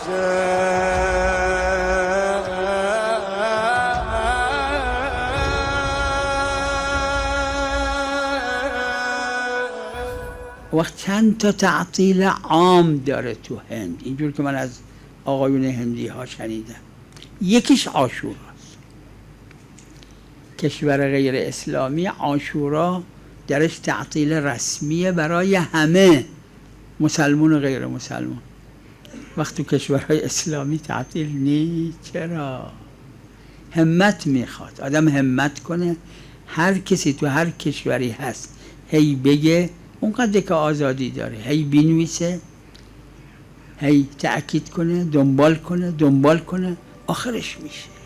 وقت چند تا تعطیل عام داره تو هند، اینجور که من از آقایون هندی ها شنیدم. یکیش عاشوراست. کشور غیر اسلامی عاشورا درش تعطیل رسمیه برای همه، مسلمون و غیر مسلمون. وقت تو کشورهای اسلامی تعطیل نیست. چرا؟ همت میخواد، آدم همت کنه. هر کسی تو هر کشوری هست هی بگه، اونقدر که آزادی داره، هی بنویسه، هی تأکید کنه، دنبال کنه، آخرش میشه.